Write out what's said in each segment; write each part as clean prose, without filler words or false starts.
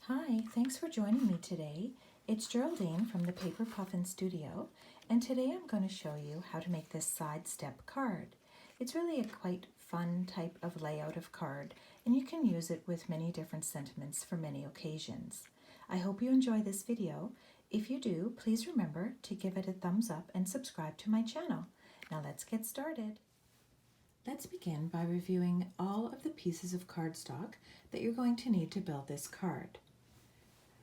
Hi, thanks for joining me today. It's Geraldine from the Paper Puffin Studio, and today I'm going to show you how to make this side step card. It's really a quite fun type of layout of card, and you can use it with many different sentiments for many occasions. I hope you enjoy this video. If you do, please remember to give it a thumbs up and subscribe to my channel. Now let's get started. Let's begin by reviewing all of the pieces of cardstock that you're going to need to build this card.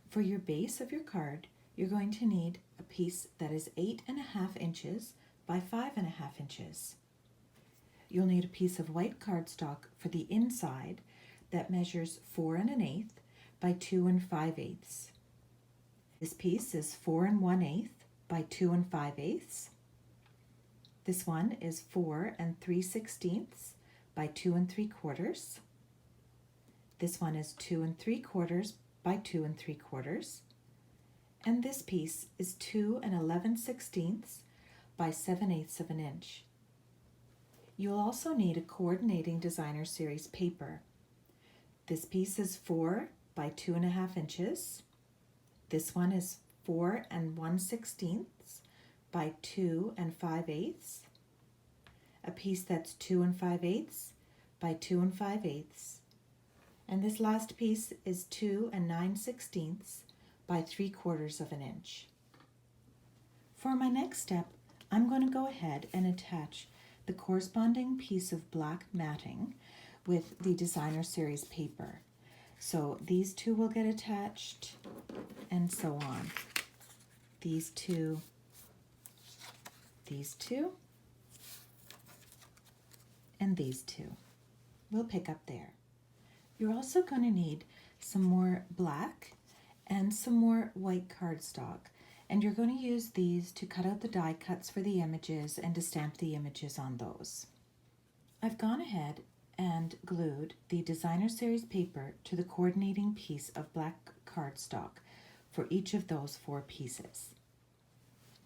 For your base of your card, you're going to need a piece that is 8.5 inches by 5.5 inches. You'll need a piece of white cardstock for the inside that measures 4 1/8 by 2 5/8. This piece is 4 1/8 by 2 5/8. This one is 4 3/16 by 2 3/4. This one is 2 3/4 by 2 3/4. And this piece is 2 11/16 by 7/8 of an inch. You'll also need a coordinating designer series paper. This piece is 4 by 2.5 inches. This one is 4 1/16 by 2 5/8. A piece that's 2 5/8 by 2 5/8. And this last piece is 2 9/16 by 3/4 of an inch. For my next step, I'm going to go ahead and attach the corresponding piece of black matting with the designer series paper. So these two will get attached and so on. These two, and these two. We'll pick up there. You're also going to need some more black and some more white cardstock, and you're going to use these to cut out the die cuts for the images and to stamp the images on those. I've gone ahead and glued the designer series paper to the coordinating piece of black cardstock for each of those 4 pieces.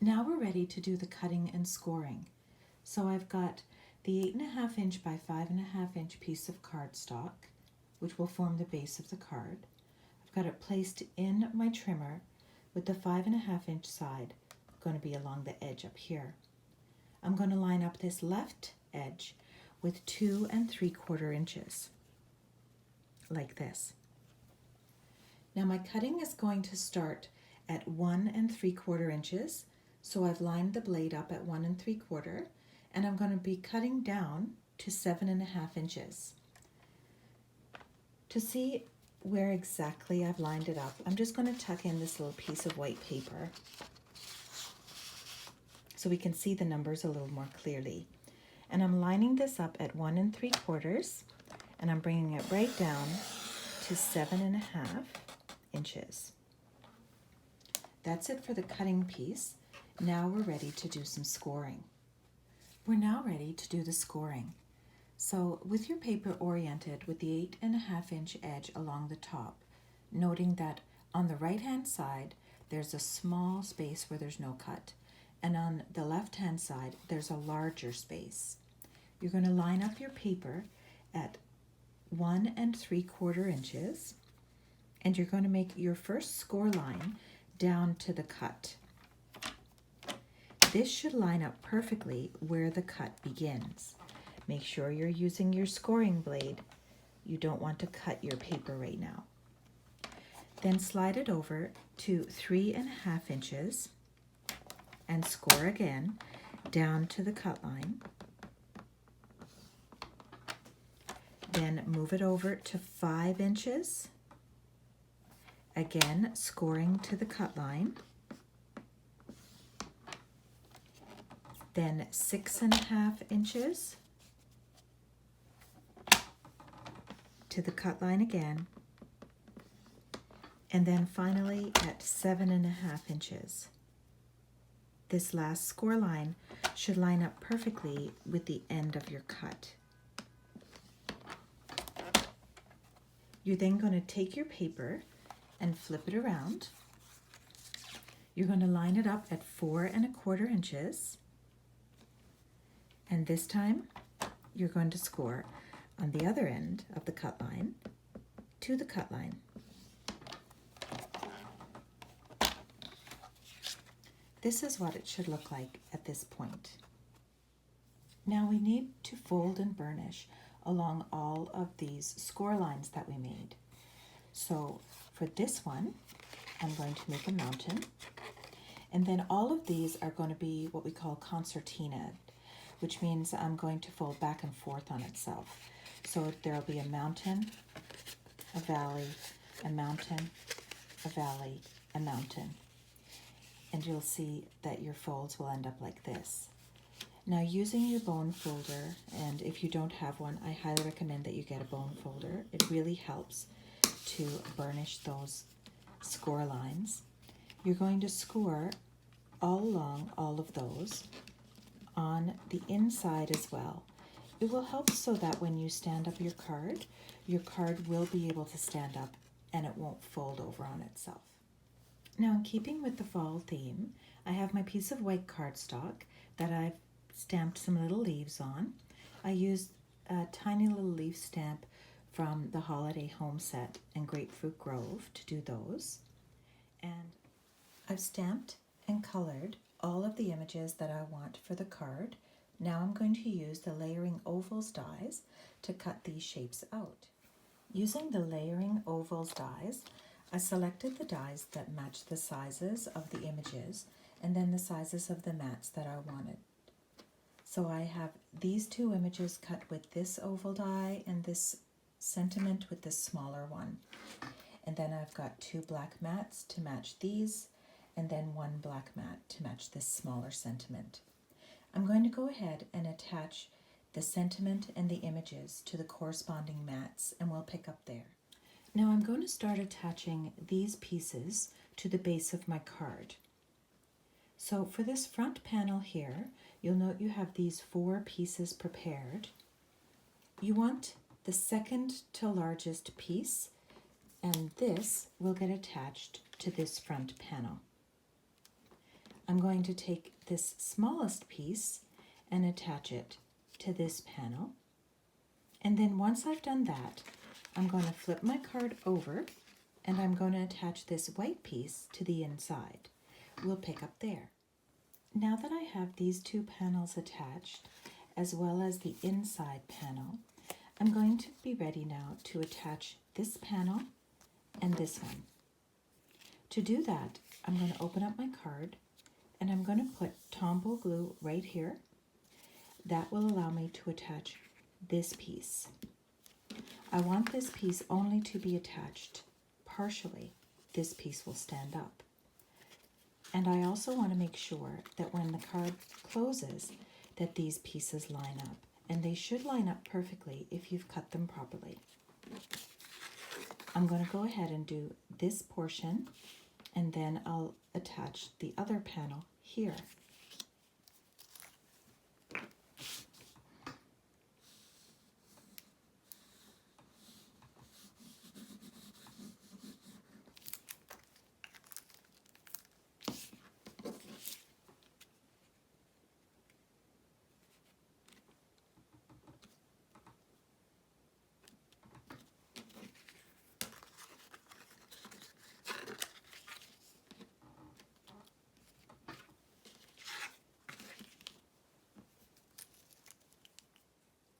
Now we're ready to do the cutting and scoring. So I've got the 8.5 inch by 5.5 inch piece of cardstock, which will form the base of the card. I've got it placed in my trimmer with the 5.5 inch side going to be along the edge up here. I'm going to line up this left edge with 2 3/4 inches, like this. Now my cutting is going to start at 1 3/4 inches, so I've lined the blade up at 1 3/4, and I'm going to be cutting down to 7.5 inches. To see where exactly I've lined it up, I'm just going to tuck in this little piece of white paper so we can see the numbers a little more clearly. And I'm lining this up at 1 3/4, and I'm bringing it right down to 7.5 inches. That's it for the cutting piece. Now we're ready to do some scoring. We're now ready to do the scoring. So with your paper oriented with the 8.5 inch edge along the top, noting that on the right hand side there's a small space where there's no cut, and on the left hand side there's a larger space. You're going to line up your paper at 1 3/4 inches, and you're going to make your first score line down to the cut. This should line up perfectly where the cut begins. Make sure you're using your scoring blade. You don't want to cut your paper right now. Then slide it over to 3.5 inches and score again down to the cut line. Then move it over to 5 inches, again scoring to the cut line. Then 6.5 inches to the cut line again, and then finally at 7.5 inches. This last score line should line up perfectly with the end of your cut. You're then going to take your paper and flip it around. You're going to line it up at 4 1/4 inches, and this time you're going to score on the other end of the cut line to the cut line. This is what it should look like at this point. Now we need to fold and burnish along all of these score lines that we made. So for this one, I'm going to make a mountain. And then all of these are going to be what we call concertina, which means I'm going to fold back and forth on itself. So there'll be a mountain, a valley, a mountain, a valley, a mountain. And you'll see that your folds will end up like this. Now using your bone folder, and if you don't have one, I highly recommend that you get a bone folder. It really helps to burnish those score lines. You're going to score all along all of those on the inside as well. It will help so that when you stand up your card will be able to stand up and it won't fold over on itself. Now, in keeping with the fall theme, I have my piece of white cardstock that I've stamped some little leaves on. I used a tiny little leaf stamp from the Holiday Home Set and Grapefruit Grove to do those. And I've stamped and colored all of the images that I want for the card. Now I'm going to use the Layering Ovals dies to cut these shapes out. Using the Layering Ovals dies, I selected the dies that match the sizes of the images and then the sizes of the mats that I wanted. So I have these two images cut with this oval die and this sentiment with this smaller one. And then I've got two black mats to match these and then one black mat to match this smaller sentiment. I'm going to go ahead and attach the sentiment and the images to the corresponding mats and we'll pick up there. Now I'm going to start attaching these pieces to the base of my card. So for this front panel here, you'll note you have these 4 pieces prepared. You want the second to largest piece, and this will get attached to this front panel. I'm going to take this smallest piece and attach it to this panel. And then once I've done that, I'm going to flip my card over and I'm going to attach this white piece to the inside. We'll pick up there. Now that I have these 2 panels attached, as well as the inside panel, I'm going to be ready now to attach this panel and this one. To do that, I'm going to open up my card and I'm going to put Tombow glue right here. That will allow me to attach this piece. I want this piece only to be attached partially. This piece will stand up. And I also want to make sure that when the card closes that these pieces line up. And they should line up perfectly if you've cut them properly. I'm going to go ahead and do this portion and then I'll attach the other panel here.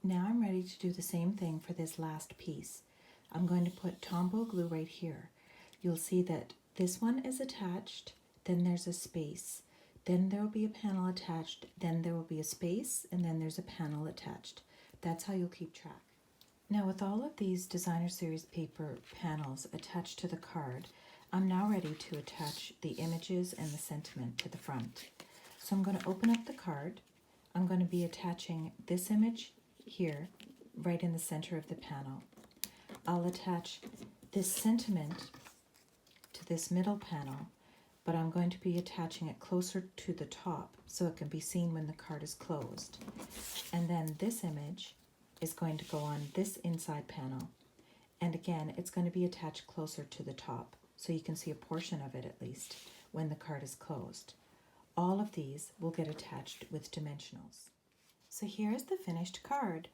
Now I'm ready to do the same thing for this last piece. I'm going to put Tombow glue right here. You'll see that this one is attached, then there's a space, then there will be a panel attached, then there will be a space, and then there's a panel attached. That's how you'll keep track. Now with all of these designer series paper panels attached to the card, I'm now ready to attach the images and the sentiment to the front. So I'm going to open up the card. I'm going to be attaching this image here, right in the center of the panel. I'll attach this sentiment to this middle panel, but I'm going to be attaching it closer to the top so it can be seen when the card is closed. And then this image is going to go on this inside panel. And again, it's going to be attached closer to the top so you can see a portion of it at least when the card is closed. All of these will get attached with dimensionals. So here is the finished card.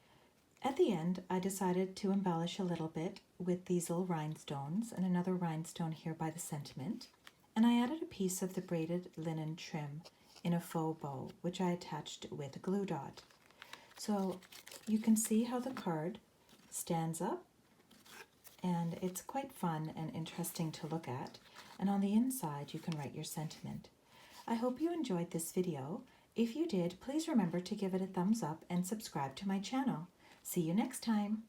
At the end, I decided to embellish a little bit with these little rhinestones and another rhinestone here by the sentiment. and I added a piece of the braided linen trim in a faux bow, which I attached with a glue dot. So you can see how the card stands up, and it's quite fun and interesting to look at. And on the inside, you can write your sentiment. I hope you enjoyed this video. If you did, please remember to give it a thumbs up and subscribe to my channel. See you next time.